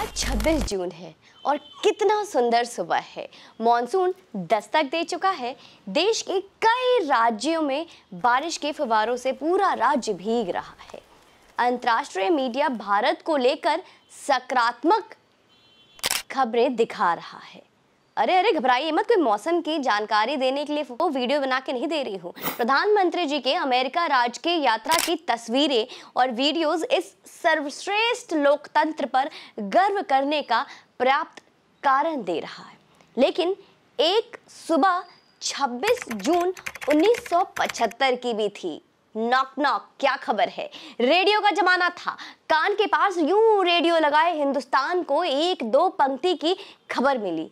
आज 26 जून है और कितना सुंदर सुबह है। मॉनसून दस्तक दे चुका है। देश के कई राज्यों में बारिश के फव्वारों से पूरा राज्य भीग रहा है। अंतर्राष्ट्रीय मीडिया भारत को लेकर सकारात्मक खबरें दिखा रहा है। अरे घबराइए मत, कोई मौसम की जानकारी देने के लिए वो वीडियो बना के नहीं दे रही हूँ। प्रधानमंत्री जी के अमेरिका राज्य के यात्रा की तस्वीरें और वीडियोस इस सर्वश्रेष्ठ लोकतंत्र पर गर्व करने का पर्याप्त कारण दे रहा है। लेकिन एक सुबह 26 जून 1975 की भी थी। नॉक नॉक, क्या खबर है? रेडियो का जमाना था। कान के पास यूं रेडियो लगाए हिंदुस्तान को एक दो पंक्ति की खबर मिली।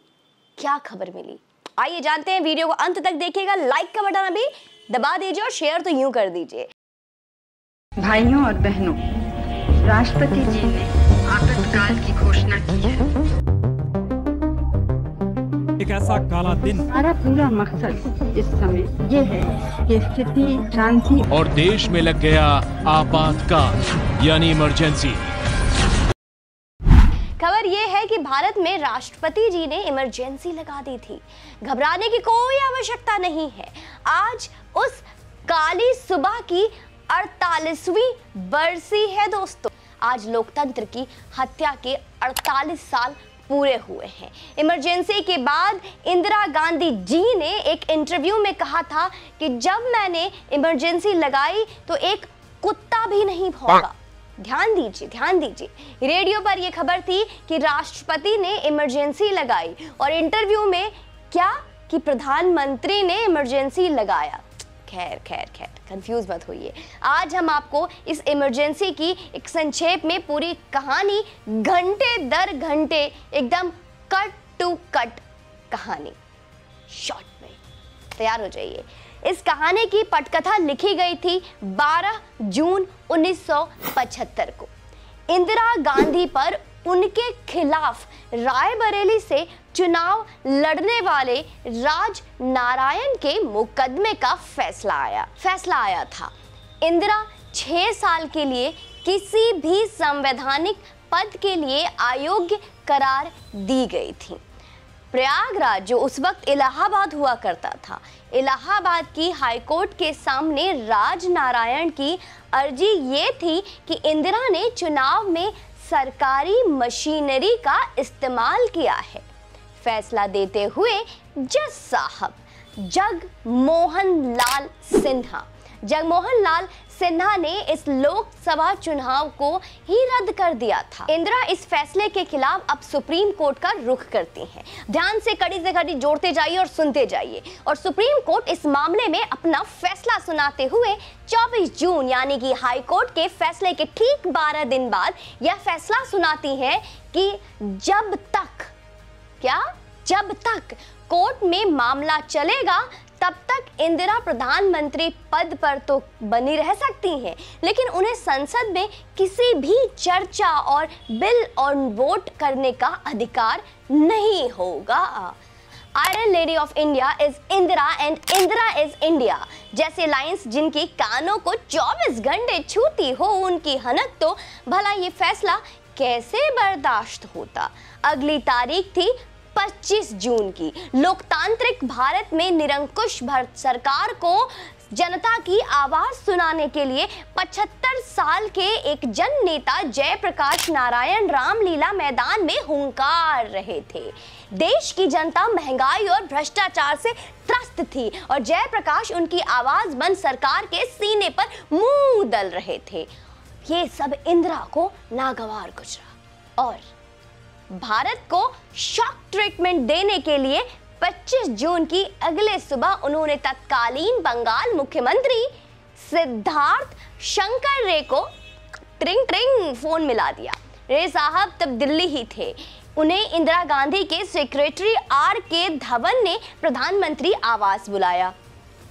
क्या खबर मिली, आइए जानते हैं। वीडियो को अंत तक देखिएगा। लाइक का बटन अभी दबा दीजिए और शेयर तो यूं कर दीजिए। भाइयों और बहनों, राष्ट्रपति जी ने आपातकाल की घोषणा की है। एक ऐसा काला दिन, हमारा पूरा मकसद इस समय ये है कि स्थिति शांति और देश में लग गया आपातकाल यानी इमरजेंसी। खबर यह है कि भारत में राष्ट्रपति जी ने इमरजेंसी लगा दी थी। घबराने की कोई आवश्यकता नहीं है। आज उस काली सुबह की 48वीं बरसी है दोस्तों। आज लोकतंत्र की हत्या के 48 साल पूरे हुए हैं। इमरजेंसी के बाद इंदिरा गांधी जी ने एक इंटरव्यू में कहा था कि जब मैंने इमरजेंसी लगाई तो एक कुत्ता भी नहीं भौंका। ध्यान दीजिए। रेडियो पर यह खबर थी कि राष्ट्रपति ने इमरजेंसी लगाई और इंटरव्यू में क्या कि प्रधानमंत्री ने इमरजेंसी लगाया। खैर कंफ्यूज मत होइए। आज हम आपको इस इमरजेंसी की एक संक्षेप में पूरी कहानी, घंटे दर घंटे एकदम कट टू कट कहानी शॉर्ट में, तैयार हो जाइए। इस कहानी की पटकथा लिखी गई थी 12 जून 1975 को। इंदिरा गांधी पर उनके खिलाफ रायबरेली से चुनाव लड़ने वाले राज नारायण के मुकदमे का फैसला आया था। इंदिरा 6 साल के लिए किसी भी संवैधानिक पद के लिए अयोग्य करार दी गई थी। प्रयागराज, जो उस वक्त इलाहाबाद हुआ करता था, इलाहाबाद की हाईकोर्ट के सामने राज नारायण की अर्जी ये थी कि इंदिरा ने चुनाव में सरकारी मशीनरी का इस्तेमाल किया है। फैसला देते हुए जज साहब जगमोहन लाल सिन्हा ने इस लोकसभा चुनाव को ही रद्द कर दिया था। इंदिरा इस फैसले के खिलाफ अब सुप्रीम कोर्ट का रुख करती हैं। ध्यान से कड़ी से कड़ी जोड़ते जाइए और सुनते जाइए। और सुप्रीम कोर्ट इस मामले में अपना फैसला सुनाते हुए 24 जून यानी कि हाई कोर्ट के फैसले के ठीक 12 दिन बाद यह फैसला सुनाती है कि जब तक कोर्ट में मामला चलेगा तब तक इंदिरा प्रधानमंत्री पद पर तो बनी रह सकती हैं, लेकिन उन्हें संसद में किसी भी चर्चा और बिल और वोट करने का अधिकार नहीं होगा। Iron lady of India is Indira and Indira is India जैसे लाइंस जिनकी कानों को 24 घंटे छूती हो, उनकी हनक तो भला ये फैसला कैसे बर्दाश्त होता। अगली तारीख थी 25 जून की। लोकतांत्रिक भारत में निरंकुश सरकार को जनता की आवाज सुनाने के लिए 75 साल के एक जन नेता जयप्रकाश नारायण रामलीला मैदान में हुंकार रहे थे। देश की जनता महंगाई और भ्रष्टाचार से त्रस्त थी और जयप्रकाश उनकी आवाज बन सरकार के सीने पर मुंह दल रहे थे। ये सब इंदिरा को नागवार गुजरा और भारत को शॉक ट्रीटमेंट देने के लिए 25 जून की अगले सुबह उन्होंने तत्कालीन बंगाल मुख्यमंत्री सिद्धार्थ शंकर रे को ट्रिंग फोन मिला दिया। रे साहब तब दिल्ली ही थे। उन्हें इंदिरा गांधी के सेक्रेटरी RK धवन ने प्रधानमंत्री आवास बुलाया।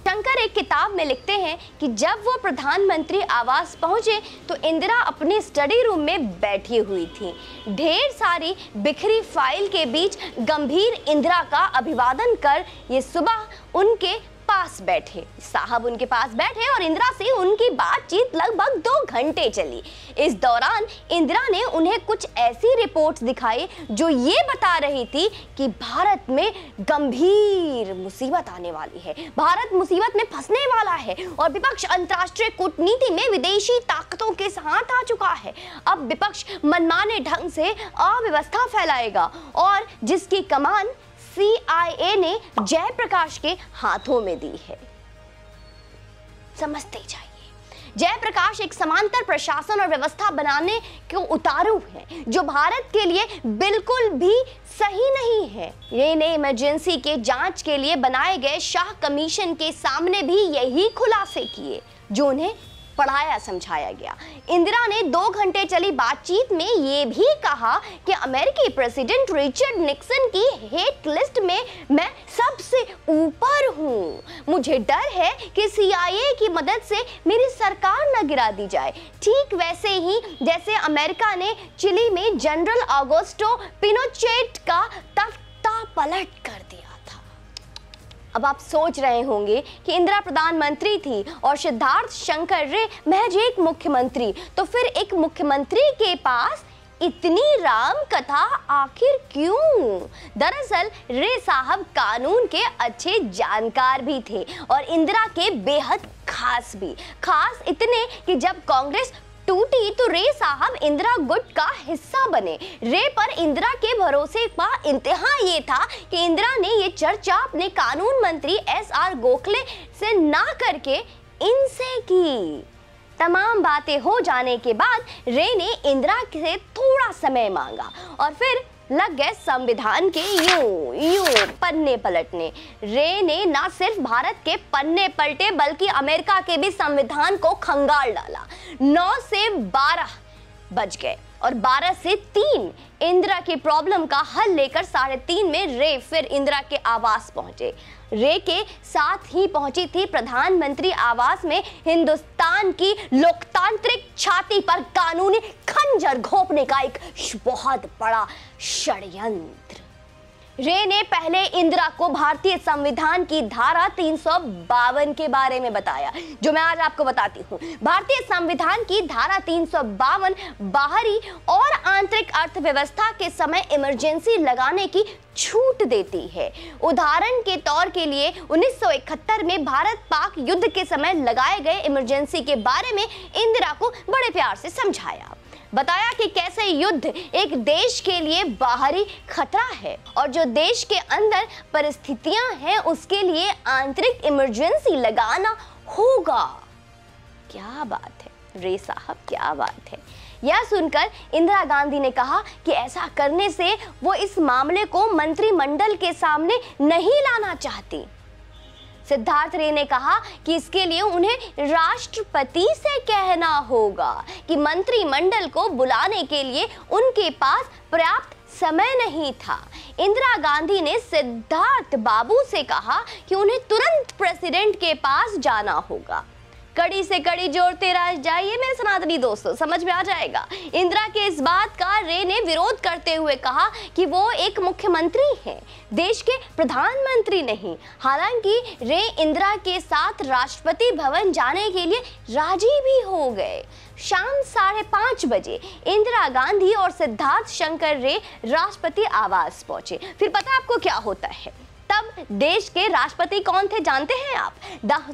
शंकर एक किताब में लिखते हैं कि जब वो प्रधानमंत्री आवास पहुंचे तो इंदिरा अपने स्टडी रूम में बैठी हुई थी। ढेर सारी बिखरी फाइल के बीच गंभीर इंदिरा का अभिवादन कर ये सुबह उनके पास बैठे। साहब उनके पास बैठे और इंदिरा से उनकी बातचीत लगभग 2 घंटे चली। इस दौरान इंदिरा ने उन्हें कुछ ऐसी रिपोर्ट्स दिखाई जो ये बता रही थी कि भारत में गंभीर मुसीबत आने वाली है, भारत मुसीबत में फंसने वाला है और विपक्ष अंतर्राष्ट्रीय कूटनीति में विदेशी ताकतों के साथ आ चुका है। अब विपक्ष मनमाने ढंग से अव्यवस्था फैलाएगा और जिसकी कमान CIA ने जयप्रकाश के हाथों में दी है। समझते जाइए, जयप्रकाश एक समांतर प्रशासन और व्यवस्था बनाने के उतारू हैं जो भारत के लिए बिल्कुल भी सही नहीं है। रे ने इमरजेंसी के जांच के लिए बनाए गए शाह कमीशन के सामने भी यही खुलासे किए जो उन्हें पढ़ाया समझाया गया। इंदिरा ने 2 घंटे चली बातचीत में ये भी कहा कि अमेरिकी प्रेसिडेंट रिचर्ड निक्सन की हेट लिस्ट में मैं सबसे ऊपर हूँ। मुझे डर है कि CIA की मदद से मेरी सरकार न गिरा दी जाए, ठीक वैसे ही जैसे अमेरिका ने चिली में जनरल ऑगस्टो पिनोचेट का तख्ता पलट कर दिया। अब आप सोच रहे होंगे कि इंदिरा प्रधानमंत्री थी और सिद्धार्थ शंकर रे महज एक मुख्यमंत्री, तो फिर एक मुख्यमंत्री के पास इतनी राम कथा आखिर क्यों? दरअसल रे साहब कानून के अच्छे जानकार भी थे और इंदिरा के बेहद खास भी। खास इतने कि जब कांग्रेस टूटी तो रे साहब इंदिरा गुट का हिस्सा बने। रे पर इंदिरा के भरोसे का इंतहा ये था कि इंदिरा ने ये चर्चा अपने कानून मंत्री SR गोखले से ना करके इनसे की। तमाम बातें हो जाने के बाद रे ने इंदिरा से थोड़ा समय मांगा और फिर लग गए संविधान के यूं पन्ने पलटने। रे ने न सिर्फ भारत के पन्ने पलटे बल्कि अमेरिका के भी संविधान को खंगाल डाला। 9 से 12 बज गए और 12 से 3 इंदिरा की प्रॉब्लम का हल लेकर 3:30 में रे फिर इंदिरा के आवास पहुंचे। रे के साथ ही पहुंची थी प्रधानमंत्री आवास में हिंदुस्तान की लोकतांत्रिक छाती पर कानूनी खंजर घोंपने का एक बहुत बड़ा षड्यंत्र। रे ने पहले इंदिरा को भारतीय संविधान की धारा 352 के बारे में बताया, जो मैं आज आपको बताती हूँ। भारतीय संविधान की धारा 352 बाहरी और आंतरिक अर्थव्यवस्था के समय इमरजेंसी लगाने की छूट देती है। उदाहरण के तौर के लिए 1971 में भारत पाक युद्ध के समय लगाए गए इमरजेंसी के बारे में इंदिरा को बड़े प्यार से समझाया, बताया कि कैसे युद्ध एक देश के लिए बाहरी खतरा है और जो देश के अंदर परिस्थितियां हैं उसके लिए आंतरिक इमरजेंसी लगाना होगा। क्या बात है रे साहब, क्या बात है। यह सुनकर इंदिरा गांधी ने कहा कि ऐसा करने से वो इस मामले को मंत्रिमंडल के सामने नहीं लाना चाहती। सिद्धार्थ रे ने कहा कि इसके लिए उन्हें राष्ट्रपति से कहना होगा कि मंत्रिमंडल को बुलाने के लिए उनके पास पर्याप्त समय नहीं था। इंदिरा गांधी ने सिद्धार्थ बाबू से कहा कि उन्हें तुरंत प्रेसिडेंट के पास जाना होगा। कड़ी से कड़ी जोड़ते रह जाइए मेरे सनातनी दोस्तों, समझ में आ जाएगा। इंदिरा के इस बात का रे ने विरोध करते हुए कहा कि वो एक मुख्यमंत्री हैं, देश के प्रधानमंत्री नहीं। हालांकि रे इंदिरा के साथ राष्ट्रपति भवन जाने के लिए राजी भी हो गए। शाम 5:30 बजे इंदिरा गांधी और सिद्धार्थ शंकर रे राष्ट्रपति आवास पहुंचे। फिर पता आपको क्या होता है? तब देश के राष्ट्रपति कौन थे जानते हैं आप?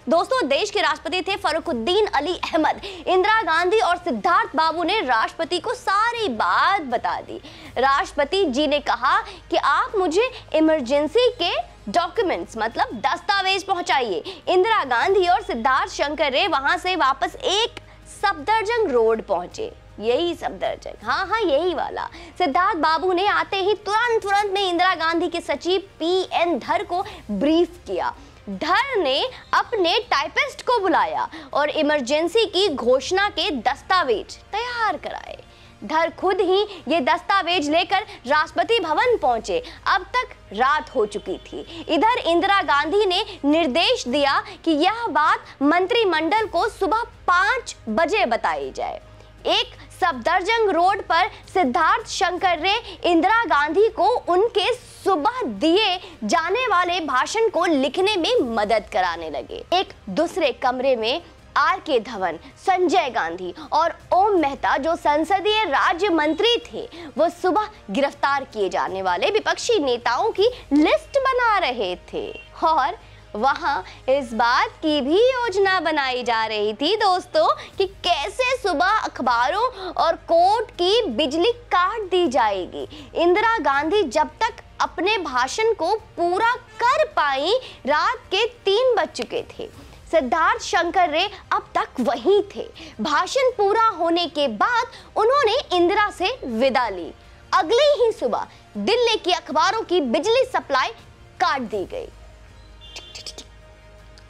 दोस्तों, देश के राष्ट्रपति थे फरुखुद्दीन अली अहमद। इंदिरा गांधी और सिद्धार्थ बाबू ने राष्ट्रपति को सारी बात बता दी। राष्ट्रपति जी ने कहा कि आप मुझे इमरजेंसी के डॉक्यूमेंट्स मतलब दस्तावेज पहुंचाइए। इंदिरा गांधी और सिद्धार्थ शंकर रे वहां से वापस एक सफदरजंग रोड पहुंचे। यही सफदरजंग, हाँ यही वाला। सिद्धार्थ बाबू ने आते ही तुरंत में इंदिरा गांधी के सचिव PN धर को ब्रीफ किया। धर ने अपने टाइपिस्ट को बुलाया और इमरजेंसी की घोषणा के दस्तावेज तैयार कराए। धर खुद ही ये दस्तावेज लेकर राष्ट्रपति भवन पहुंचे। अब तक रात हो चुकी थी। इधर इंदिरा गांधी ने निर्देश दिया कि यह बात मंत्रिमंडल को सुबह 5 बजे बताई जाए। एक सफदरजंग रोड पर सिद्धार्थ शंकर रे इंदिरा गांधी को उनके सुबह दिए जाने वाले भाषण को लिखने में मदद कराने लगे। एक दूसरे कमरे में आर.के. धवन, संजय गांधी और ओम मेहता जो संसदीय राज्य मंत्री थे, वो सुबह गिरफ्तार किए जाने वाले विपक्षी नेताओं की लिस्ट बना रहे थे और वहां इस बात की भी योजना बनाई जा रही थी दोस्तों कि कैसे सुबह अखबारों और कोर्ट की बिजली काट दी जाएगी। इंदिरा गांधी जब तक अपने भाषण को पूरा कर पाई, रात के 3 बज चुके थे। सिद्धार्थ शंकर रे अब तक वहीं थे। भाषण पूरा होने के बाद उन्होंने इंदिरा से विदा ली। अगली ही सुबह दिल्ली की अखबारों की बिजली सप्लाई काट दी गई।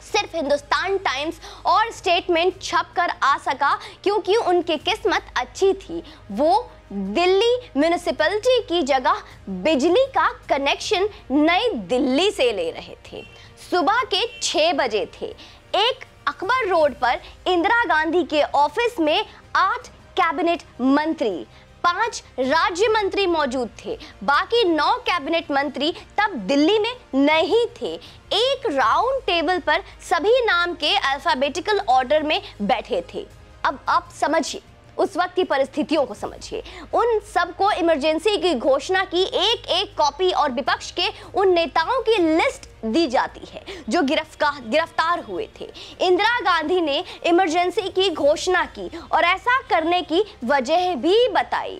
सिर्फ हिंदुस्तान टाइम्स और स्टेटमेंट छपकर आ सका क्योंकि उनकी किस्मत अच्छी थी। वो दिल्ली म्युनिसिपैलिटी की जगह बिजली का कनेक्शन नई दिल्ली से ले रहे थे। सुबह के 6 बजे थे। एक अकबर रोड पर इंदिरा गांधी के ऑफिस में 8 कैबिनेट मंत्री, 5 राज्य मंत्री मौजूद थे। बाकी 9 कैबिनेट मंत्री तब दिल्ली में नहीं थे। एक राउंड टेबल पर सभी नाम के अल्फाबेटिकल ऑर्डर में बैठे थे। अब आप समझिए, उस वक्त की परिस्थितियों को समझिए। उन सबको इमरजेंसी की घोषणा की एक कॉपी और विपक्ष के उन नेताओं की लिस्ट दी जाती है जो गिरफ्तार हुए थे। इंदिरा गांधी ने इमरजेंसी की घोषणा की और ऐसा करने की वजह भी बताई।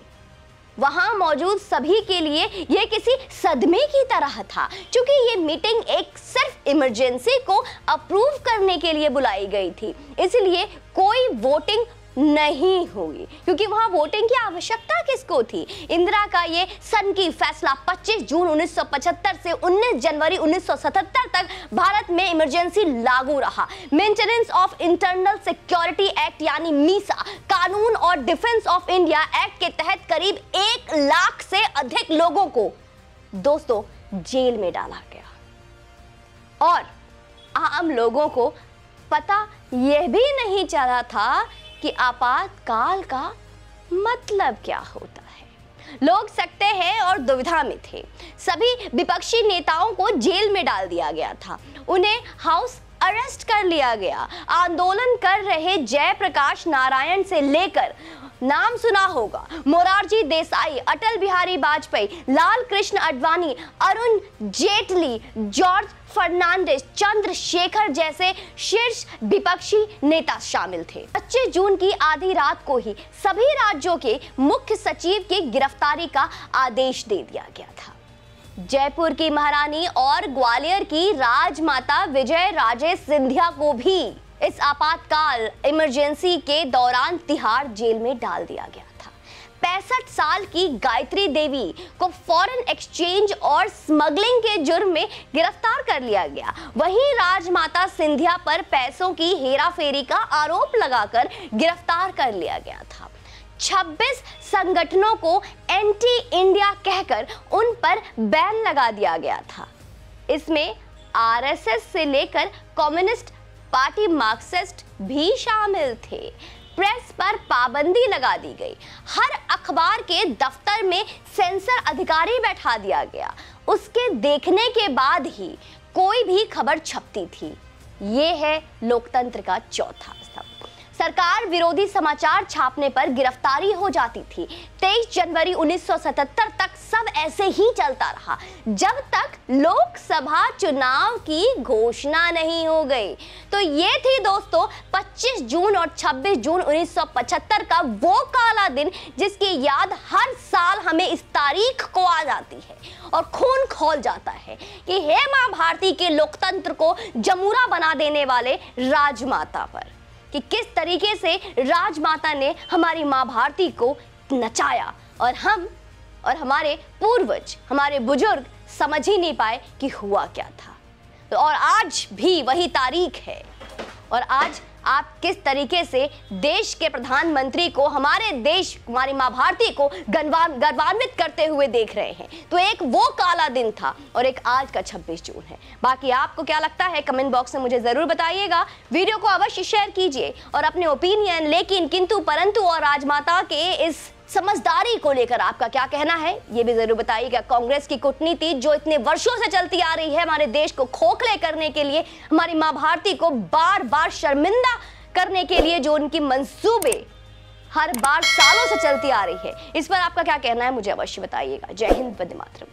वहां मौजूद सभी के लिए यह किसी सदमे की तरह था, क्योंकि ये मीटिंग एक सिर्फ इमरजेंसी को अप्रूव करने के लिए बुलाई गई थी। इसलिए कोई वोटिंग नहीं हुई, क्योंकि वहां वोटिंग की आवश्यकता किसको थी। इंदिरा का ये सनकी फैसला 25 जून 1975 से 19 जनवरी 1977 तक भारत में इमरजेंसी लागू रहा। Maintenance of internal security act यानी मीसा, कानून और डिफेंस ऑफ इंडिया एक्ट के तहत करीब 1 लाख से अधिक लोगों को दोस्तों जेल में डाला गया और आम लोगों को पता यह भी नहीं चला था कि आपातकाल का मतलब क्या होता है। लोग सकते हैं और दुविधा में थे। सभी विपक्षी नेताओं को जेल में डाल दिया गया था। उन्हें हाउस अरेस्ट कर लिया गया। आंदोलन कर रहे जयप्रकाश नारायण से लेकर, नाम सुना होगा, मोरारजी देसाई, अटल बिहारी वाजपेयी, लाल कृष्ण आडवाणी, अरुण जेटली, जॉर्ज फर्नांडिस, चंद्रशेखर जैसे शीर्ष विपक्षी नेता शामिल थे। 25 जून की आधी रात को ही सभी राज्यों के मुख्य सचिव की गिरफ्तारी का आदेश दे दिया गया था। जयपुर की महारानी और ग्वालियर की राजमाता विजय राजे सिंधिया को भी इस आपातकाल इमरजेंसी के दौरान तिहाड़ जेल में डाल दिया गया था। 65 साल की गायत्री देवी को फॉरेन एक्सचेंज और स्मगलिंग के जुर्म में गिरफ्तार कर लिया गया। वहीं राजमाता सिंधिया पर पैसों की हेराफेरी का आरोप लगाकर गिरफ्तार कर लिया गया था। 26 संगठनों को एंटी इंडिया कहकर उन पर बैन लगा दिया गया था। इसमें आरएसएस से लेकर कम्युनिस्ट पार्टी मार्क्सिस्ट भी शामिल थे। प्रेस पर पाबंदी लगा दी गई। हर अखबार के दफ्तर में सेंसर अधिकारी बैठा दिया गया। उसके देखने के बाद ही कोई भी खबर छपती थी। ये है लोकतंत्र का चौथा स्तंभ। सरकार विरोधी समाचार छापने पर गिरफ्तारी हो जाती थी। 23 जनवरी 1977 तक सब ऐसे ही चलता रहा, जब तक लोकसभा चुनाव की घोषणा नहीं हो गई। तो ये थी दोस्तों 25 जून और 26 जून 1975 का वो काला दिन, जिसकी याद हर साल हमें इस तारीख को आ जाती है और खून खौल जाता है कि हे मां भारती के लोकतंत्र को जमूरा बना देने वाले राजमाता पर, कि किस तरीके से राजमाता ने हमारी मां भारती को नचाया और हम और हमारे पूर्वज, हमारे बुजुर्ग समझ ही नहीं पाए कि हुआ क्या था। तो और आज भी वही तारीख है और आज आप किस तरीके से देश के प्रधानमंत्री को, हमारे देश, हमारी मां भारती को गौरवान्वित करते हुए देख रहे हैं। तो एक वो काला दिन था और एक आज का 26 जून है। बाकी आपको क्या लगता है कमेंट बॉक्स में मुझे जरूर बताइएगा। वीडियो को अवश्य शेयर कीजिए और अपने ओपिनियन, लेकिन, किंतु, परंतु और राजमाता के इस समझदारी को लेकर आपका क्या कहना है ये भी जरूर बताइएगा। कांग्रेस की कूटनीति जो इतने वर्षों से चलती आ रही है, हमारे देश को खोखले करने के लिए, हमारी मां भारती को बार बार शर्मिंदा करने के लिए जो उनकी मंसूबे हर बार सालों से चलती आ रही है, इस पर आपका क्या कहना है मुझे अवश्य बताइएगा। जय हिंद, वंदे मातरम।